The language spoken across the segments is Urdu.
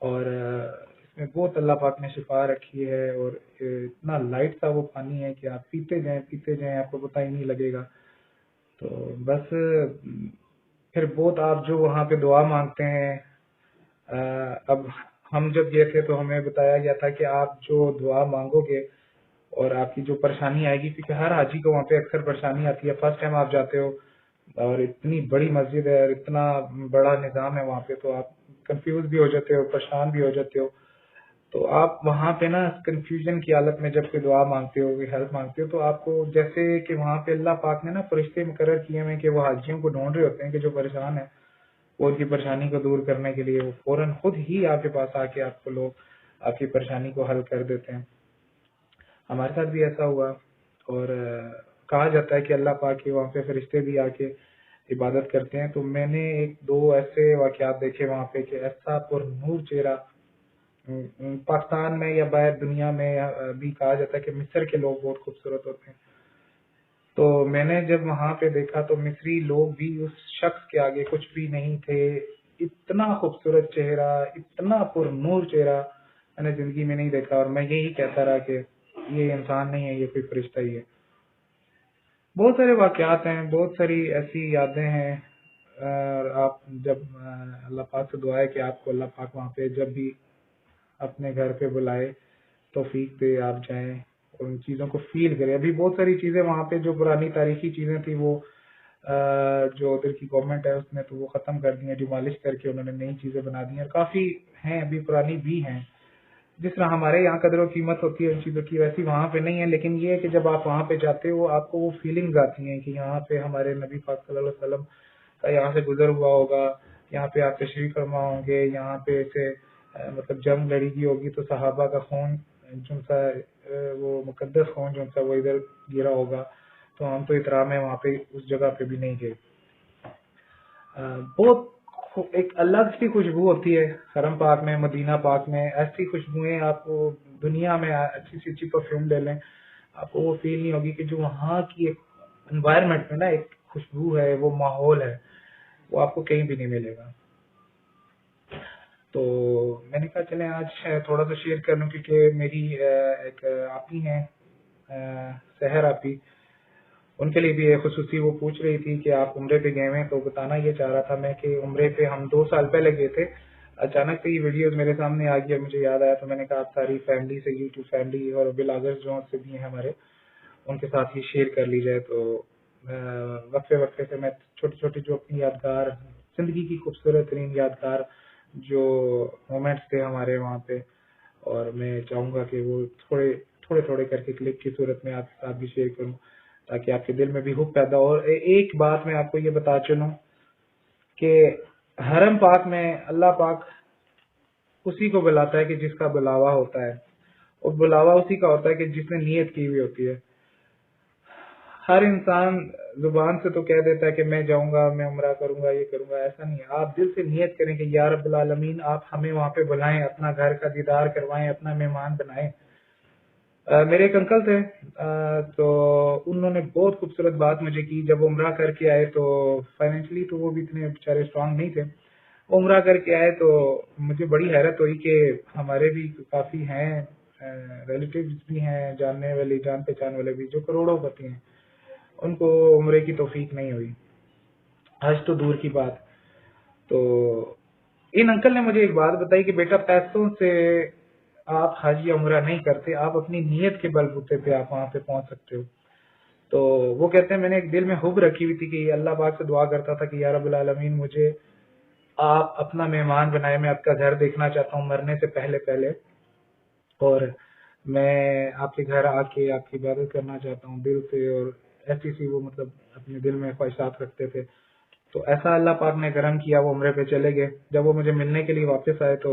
اور اس میں بہت اللہ پاک نے شفا رکھی ہے، اور اتنا لائٹ سا وہ پانی ہے کہ آپ پیتے جائیں آپ کو پتہ ہی نہیں لگے گا۔ تو بس پھر بہت آپ جو وہاں پہ دعا مانگتے ہیں، اب ہم جب گئے تھے تو ہمیں بتایا گیا تھا کہ آپ جو دعا مانگو گے اور آپ کی جو پریشانی آئے گی، کیونکہ ہر حاجی کو وہاں پہ اکثر پریشانی آتی ہے، فرسٹ ٹائم آپ جاتے ہو اور اتنی بڑی مسجد ہے اور اتنا بڑا نظام ہے وہاں پہ، تو آپ کنفیوز بھی ہو جاتے ہو، پریشان بھی ہو جاتے ہو۔ تو آپ وہاں پہ نا کنفیوژن کی حالت میں جب کوئی دعا مانگتے ہو، کوئی ہیلپ مانگتے ہو، تو آپ کو جیسے کہ وہاں پہ اللہ پاک نے نا فرشتے مقرر کیے ہوئے کہ وہ حاجیوں کو ڈھونڈ رہے ہوتے ہیں کہ جو پریشان ہے، وہ ان کی پریشانی کو دور کرنے کے لیے وہ فوراً خود ہی آپ کے پاس آ کے آپ کو لوگ آپ کی پریشانی کو حل کر دیتے ہیں۔ ہمارے ساتھ بھی ایسا ہوا، اور کہا جاتا ہے کہ اللہ پاک کے وہاں پہ فرشتے بھی آ کے عبادت کرتے ہیں۔ تو میں نے ایک دو ایسے واقعات دیکھے وہاں پہ کہ ایسا پر نور چہرہ پاکستان میں یا باہر دنیا میں بھی کہا جاتا ہے کہ مصر کے لوگ بہت خوبصورت ہوتے ہیں۔ تو میں نے جب وہاں پہ دیکھا تو مصری لوگ بھی اس شخص کے آگے کچھ بھی نہیں تھے، اتنا خوبصورت چہرہ، اتنا پر نور چہرہ میں نے زندگی میں نہیں دیکھا، اور میں یہی کہتا رہا کہ یہ انسان نہیں ہے، یہ کوئی فرشتہ ہی ہے۔ بہت سارے واقعات ہیں، بہت ساری ایسی یادیں ہیں، اور آپ جب اللہ پاک سے دعا ہے کہ آپ کو اللہ پاک وہاں پہ جب بھی اپنے گھر پہ بلائے، توفیق دے، آپ جائیں اور ان چیزوں کو فیل کریں۔ ابھی بہت ساری چیزیں وہاں پہ جو پرانی تاریخی چیزیں تھیں وہ جو ادھر کی گورنمنٹ ہے اس نے تو وہ ختم کر دی ہیں، ڈیمالش کر کے انہوں نے نئی چیزیں بنا دی ہیں، اور کافی ہیں ابھی پرانی بھی ہیں۔ جس طرح ہمارے یہاں قدر و قیمت ہوتی ہے ان چیزوں کی، ویسی وہاں پہ نہیں ہے، لیکن یہ ہے کہ جب آپ وہاں پہ جاتے ہو آپ کو وہ فیلنگز آتی ہیں کہ یہاں پہ ہمارے نبی پاک صلی اللہ علیہ وسلم کا یہاں سے گزر ہوا ہوگا، یہاں پہ آپ تشریف فرما ہوں گے، یہاں پہ سے مطلب جنگ لڑی گئی ہوگی تو صحابہ کا خون جن سا وہ مقدس خون جن سا وہ ادھر گرا ہوگا، تو ہم تو احترام ہے وہاں پہ اس جگہ پہ بھی نہیں گئے۔ بہت ایک الگ سی خوشبو ہوتی ہے حرم پاک میں، مدینہ پاک میں، ایسی خوشبوئیں آپ کو دنیا میں اچھی سی اچھی پرفیوم لے لیں آپ کو وہ فیل نہیں ہوگی کہ جو وہاں کی ایک انوائرمنٹ میں نا ایک خوشبو ہے، وہ ماحول ہے، وہ آپ کو کہیں بھی نہیں ملے گا۔ تو میں نے کہا چلیں آج تھوڑا سا شیئر کر لوں، کیونکہ میری ایک آپی ہیں سحر آپی، ان کے لیے بھی خصوصی وہ پوچھ رہی تھی کہ آپ عمرے پہ گئے ہوئے ہیں، تو بتانا یہ چاہ رہا تھا میں کہ عمرے پہ ہم 2 سال پہلے گئے تھے۔ اچانک سے یہ ویڈیوز میرے سامنے آ گیا، مجھے یاد آیا تو میں نے کہا آپ ساری فیملی سے، یوٹیوب فیملی اور بلاگرز جو سے بھی ہیں ہمارے، ان کے ساتھ ہی شیئر کر لی جائے۔ تو وقفے وقفے سے میں چھوٹی چھوٹی جو اپنی یادگار، زندگی کی خوبصورت ترین یادگار جو مومنٹس تھے ہمارے وہاں پہ، اور میں چاہوں گا کہ وہ تھوڑے تھوڑے کر کے کلپ کی صورت میں آپ کے ساتھ بھی شیئر کروں، تاکہ آپ کے دل میں بھی حب پیدا ہو۔ اور ایک بات میں آپ کو یہ بتا چلوں کہ حرم پاک میں اللہ پاک اسی کو بلاتا ہے کہ جس کا بلاوا ہوتا ہے، اور بلاوا اسی کا ہوتا ہے کہ جس نے نیت کی ہوئی ہوتی ہے۔ ہر انسان زبان سے تو کہہ دیتا ہے کہ میں جاؤں گا، میں عمرہ کروں گا، یہ کروں گا، ایسا نہیں ہے۔ آپ دل سے نیت کریں کہ یا رب العالمین آپ ہمیں وہاں پہ بلائیں، اپنا گھر کا دیدار کروائیں، اپنا مہمان بنائیں۔ میرے ایک انکل تھے، تو انہوں نے بہت خوبصورت بات مجھے کی جب عمرہ کر کے آئے، تو فائنینشلی تو وہ بھی اتنے بیچارے اسٹرانگ نہیں تھے، عمرہ کر کے آئے تو مجھے بڑی حیرت ہوئی کہ ہمارے بھی کافی ہیں ریلیٹیوز بھی ہیں، جاننے والے، جان پہچان والے بھی، جو کروڑوں پتی ہیں، ان کو عمرے کی توفیق نہیں ہوئی، حج تو دور کی بات۔ تو ان انکل نے مجھے ایک بات بتائی کہ بیٹا پیسوں سے آپ حج یا عمرہ نہیں کرتے، آپ اپنی نیت کے بلبوتے پہ آپ وہاں پہ پہنچ سکتے ہو۔ تو وہ کہتے ہیں میں نے ایک دل میں حب رکھی ہوئی تھی کہ اللہ پاک سے دعا کرتا تھا کہ یا رب العالمین مجھے آپ اپنا مہمان بنائے، میں آپ کا گھر دیکھنا چاہتا ہوں مرنے سے پہلے پہلے، اور میں آپ کے گھر آ کے آپ کی عبادت کرنا چاہتا ہوں دل سے، اور ایسی سی وہ مطلب اپنے دل میں خواہشات رکھتے تھے۔ تو ایسا اللہ پاک نے کرم کیا، وہ عمرے پہ چلے گئے۔ جب وہ مجھے ملنے کے لیے واپس آئے تو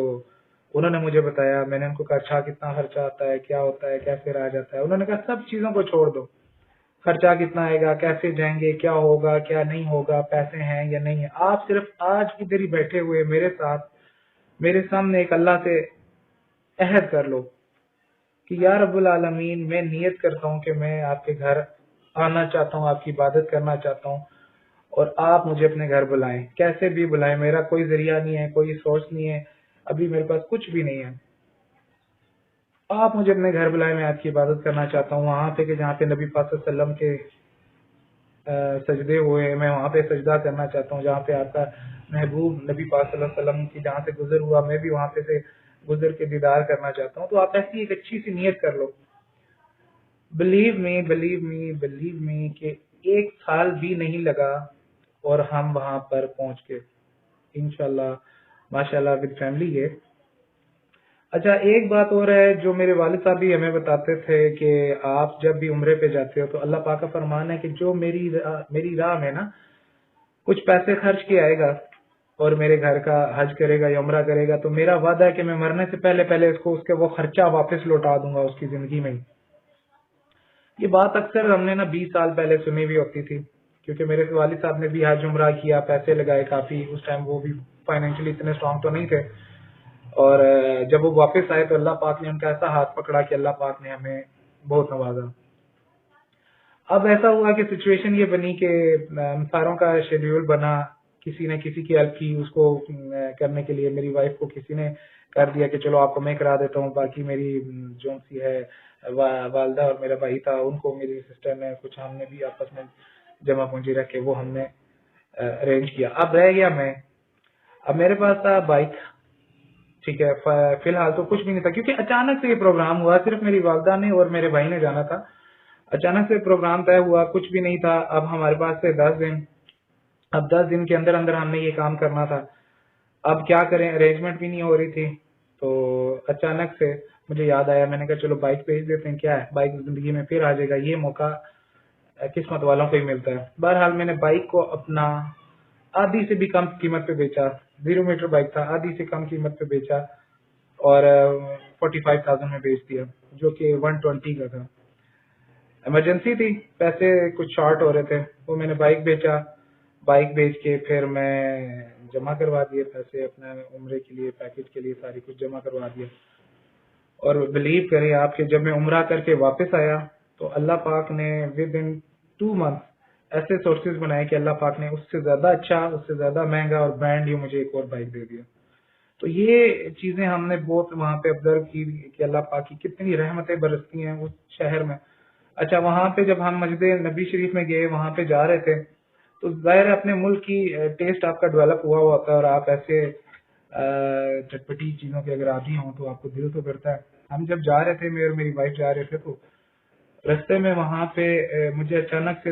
انہوں نے مجھے بتایا، میں نے ان کو کہا اچھا کتنا خرچہ آتا ہے، کیا ہوتا ہے، کیسے رہا جاتا ہے؟ انہوں نے کہا سب چیزوں کو چھوڑ دو، خرچہ کتنا آئے گا، کیسے جائیں گے، کیا ہوگا کیا نہیں ہوگا، پیسے ہیں یا نہیں ہیں، آپ صرف آج ادھر ہی بیٹھے ہوئے میرے ساتھ میرے سامنے ایک اللہ سے عہد کر لو کہ یا رب العالمین میں نیت کرتا ہوں کہ میں آپ کے گھر آنا چاہتا ہوں، آپ کی عبادت کرنا چاہتا ہوں، اور آپ مجھے اپنے گھر بلائیں، کیسے بھی بلائیں، میرا کوئی ذریعہ نہیں ہے، کوئی سورس نہیں ہے، ابھی میرے پاس کچھ بھی نہیں ہے. آپ مجھے اپنے گھر بلائے، میں آپ کی عبادت کرنا چاہتا ہوں وہاں پہ کہ جہاں پہ نبی پاک صلی اللہ علیہ وسلم کے سجدے ہوئے. میں وہاں پہ سجدہ کرنا چاہتا ہوں جہاں پہ آپ کا محبوب نبی پاک صلی اللہ علیہ وسلم کی جہاں سے گزر ہوا، میں بھی وہاں پہ سے گزر کے دیدار کرنا چاہتا ہوں. تو آپ ایسی ایک اچھی سی نیت کر لو. بلیو می کہ 1 سال بھی نہیں لگا اور ہم وہاں پر پہنچ گئے انشاءاللہ ماشاءاللہ ود فیملی ہے. اچھا ایک بات اور ہے جو میرے والد صاحب بھی ہمیں بتاتے تھے کہ آپ جب بھی عمرے پہ جاتے ہو تو اللہ پاک کا فرمان ہے کہ جو میری راہ میں نا کچھ پیسے خرچ کے آئے گا اور میرے گھر کا حج کرے گا یا عمرہ کرے گا تو میرا وعدہ ہے کہ میں مرنے سے پہلے اس کو اس کے وہ خرچہ واپس لوٹا دوں گا اس کی زندگی میں ہی. یہ بات اکثر ہم نے نا 20 سال پہلے سنی ہوئی ہوتی تھی کیونکہ میرے والد صاحب نے بھی حج عمرہ کیا، پیسے لگائے کافی. اس ٹائم وہ بھی فائنینشلی اتنے اسٹرانگ تو نہیں تھے، اور جب وہ واپس آئے تو اللہ پاک نے ان کا ایسا ہاتھ پکڑا کہ اللہ پاک نے ہمیں بہت نوازا. اب ایسا ہوا کہ سچویشن یہ بنی کہ ساروں کا شیڈیول بنا، کسی نے کسی کی ہیلپ کی اس کو کرنے کے لیے. میری وائف کو کسی نے کر دیا کہ چلو آپ کو میں کرا دیتا ہوں، باقی میری جو سی ہے والدہ اور میرا بھائی تھا ان کو میری سسٹر نے کچھ، ہم نے بھی آپس میں جمع پونجی رکھ کے وہ ہم نے ارینج کیا. اب رہ گیا میں. اب میرے پاس تھا بائک، ٹھیک ہے. فی الحال تو کچھ بھی نہیں تھا کیونکہ اچانک سے یہ پروگرام ہوا. صرف میری والدہ نے اور میرے بھائی نے جانا تھا. اچانک سے پروگرام طے ہوا، کچھ بھی نہیں تھا. اب ہمارے پاس تھے 10 دن. اب 10 دن کے اندر اندر ہم نے یہ کام کرنا تھا. اب کیا کریں، ارینجمنٹ بھی نہیں ہو رہی تھی. تو اچانک سے مجھے یاد آیا، میں نے کہا چلو بائک بھیج دیتے ہیں، کیا ہے بائک زندگی میں پھر آ جائے گا. یہ موقع قسمت والوں کو ہی ملتا ہے. بہرحال میں نے بائک کو اپنا آدھی سے بھی کم قیمت پہ بیچا. 0 میٹر بائک تھا، آدھی سے کم قیمت پہ بیچا اور 45,000 میں بیچ دیا، جو کہ 120 کا تھا. ایمرجنسی تھی، پیسے کچھ شارٹ ہو رہے تھے، وہ میں نے بائک بیچا. بائک بیچ کے پھر میں جمع کروا دیے پیسے اپنے عمرے کے لیے، پیکج کے لیے ساری کچھ جمع کروا دیا. اور بلیو کریں آپ کہ جب میں عمرہ کر کے واپس آیا تو اللہ پاک نے ود ان 2 منتھ ایسے سورسز بنائے کہ اللہ پاک نے اس سے زیادہ اچھا، اس سے زیادہ مہنگا اور برانڈ نیو مجھے ایک اور بائک دے دیا. تو یہ چیزیں ہم نے بہت وہاں پہ آبزرو کی کہ اللہ پاک کی کتنی رحمتیں برستی ہیں اس شہر میں. اچھا وہاں پہ جب ہم مسجد نبی شریف میں گئے، وہاں پہ جا رہے تھے تو ظاہر ہے اپنے ملک کی ٹیسٹ آپ کا ڈیولپ ہوا ہوتا ہے اور آپ ایسے چٹپٹی چیزوں کے اگر عادی ہوں تو آپ کو دل تو کرتا ہے. ہم جب جا رہے تھے، میں اور میری وائف جا رہے تھے تو رستے میں وہاں پہ مجھے اچانک سے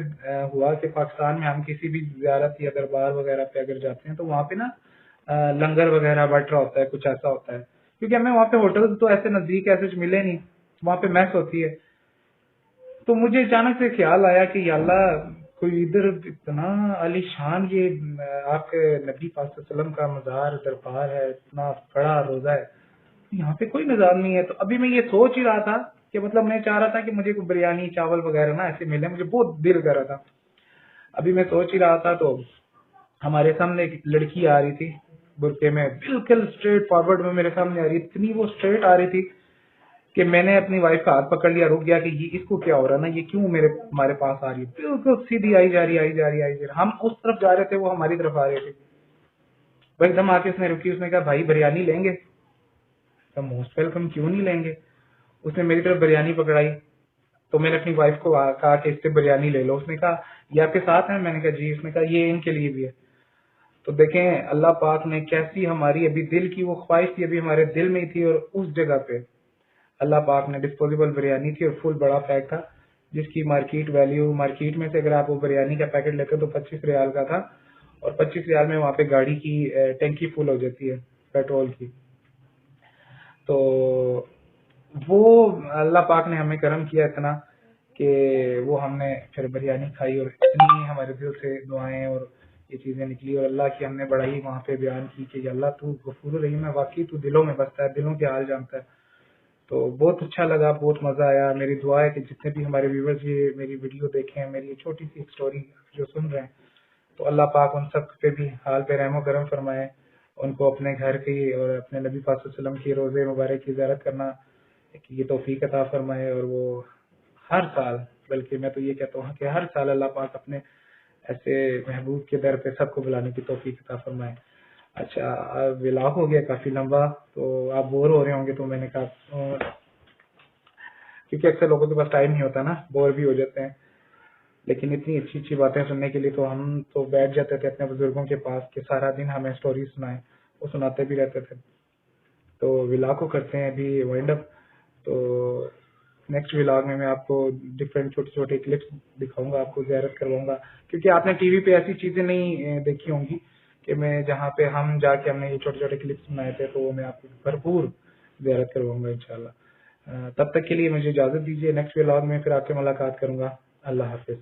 ہوا کہ پاکستان میں ہم کسی بھی زیارت یا دربار وغیرہ پہ اگر جاتے ہیں تو وہاں پہ نا لنگر وغیرہ بٹ رہا ہوتا ہے، کچھ ایسا ہوتا ہے. کیونکہ ہمیں وہاں پہ ہوٹل تو ایسے نزدیک ایسے ملے نہیں، وہاں پہ میس ہوتی ہے. تو مجھے اچانک سے خیال آیا کہ یا اللہ کوئی ادھر اتنا علی شان یہ آپ کے نبی پاک صلی اللہ علیہ وسلم کا مزار دربار ہے، اتنا بڑا روزہ ہے، یہاں پہ کوئی نظام نہیں ہے. تو ابھی میں یہ سوچ ہی رہا تھا کہ مطلب میں چاہ رہا تھا کہ مجھے کوئی بریانی چاول وغیرہ نا ایسے ملے، مجھے بہت دل کر رہا تھا. ابھی میں سوچ ہی رہا تھا تو ہمارے سامنے ایک لڑکی آ رہی تھی برقعے میں، بالکل اسٹریٹ فارورڈ میں میرے سامنے آ رہی، اتنی وہ اسٹریٹ آ رہی تھی کہ میں نے اپنی وائف کا ہاتھ پکڑ لیا، رک گیا کہ یہ اس کو کیا ہو رہا نا، یہ کیوں ہمارے پاس آ رہی ہے. بالکل سیدھی آئی جا رہی. ہم اس طرف جا رہے تھے، وہ ہماری طرف آ رہے تھے. وہ ایک دم آ کے اس نے رکی، اس نے کہا بھائی بریانی لیں گے؟ موسٹ ویلکم، کیوں نہیں لیں گے. اس نے میری طرف بریانی پکڑائی تو میں نے اپنی وائف کو کہا کہ اس سے بریانی لے لو. اس نے کہا یہ آپ کے ساتھ ہیں؟ میں نے کہا جی. اس نے کہا یہ ان کے لیے بھی ہے. تو دیکھیں اللہ پاک نے کیسی ہماری ابھی دل کی وہ خواہش تھی، ابھی ہمارے دل میں ہی تھی، اور اس جگہ پہ اللہ پاک نے ڈسپوزیبل بریانی تھی اور فل بڑا پیک تھا جس کی مارکیٹ ویلیو، مارکیٹ میں سے اگر آپ وہ بریانی کا پیکٹ لیتے تو 25 ریال کا تھا، اور 25 ریال میں وہاں پہ گاڑی کی ٹینکی فل ہو جاتی ہے پیٹرول کی. تو وہ اللہ پاک نے ہمیں کرم کیا اتنا کہ وہ ہم نے پھر بریانی کھائی اور اتنی ہمارے دل سے دعائیں اور یہ چیزیں نکلی، اور اللہ کی ہم نے بڑا ہی وہاں پہ بیان کی کہ اللہ تو غفور الرحیم ہے، واقعی تو دلوں میں بستا ہے، دلوں کے حال جانتا ہے. تو بہت اچھا لگا، بہت مزہ آیا. میری دعا ہے کہ جتنے بھی ہمارے ویورز یہ میری ویڈیو دیکھیں، میری یہ چھوٹی سی ایک سٹوری جو سن رہے ہیں، تو اللہ پاک ان سب پہ بھی حال پہ رحم و کرم فرمائے، ان کو اپنے گھر کی اور اپنے نبی پاک صلی اللہ علیہ وسلم کی روزے مبارک کی زیارت کرنا کی توفیق عطا فرمائے. اور وہ ہر سال، بلکہ میں تو یہ کہتا ہوں کہ ہر سال اللہ پاک اپنے ایسے محبوب کے در پہ سب کو بلانے کی توفیق عطا فرمائے. اچھا ولاگ ہو گیا کافی لمبا، تو آپ بور ہو رہے ہوں گے، تو میں نے کہا کیونکہ اکثر لوگوں کے پاس ٹائم نہیں ہوتا نا، بور بھی ہو جاتے ہیں، لیکن اتنی اچھی اچھی باتیں سننے کے لیے تو ہم تو بیٹھ جاتے تھے اپنے بزرگوں کے پاس کہ سارا دن ہمیں اسٹوری سنائیں، وہ سناتے بھی رہتے تھے. تو ولاگ کو کرتے ہیں ابھی وائنڈ اپ. تو نیکسٹ ولاگ میں آپ کو ڈفرینٹ چھوٹے چھوٹے کلپس دکھاؤں گا، آپ کو زیارت کرواؤں گا، کیونکہ آپ نے ٹی وی پہ ایسی چیزیں نہیں دیکھی ہوں گی کہ میں جہاں پہ ہم جا کے ہم نے یہ چھوٹے چھوٹے کلپس بنائے تھے، تو وہ میں آپ کو بھرپور زیارت کرواؤں گا انشاءاللہ. تب تک کے لیے مجھے اجازت دیجیے، نیکسٹ ولاگ میں پھر آپ سے ملاقات کروں گا. اللہ حافظ.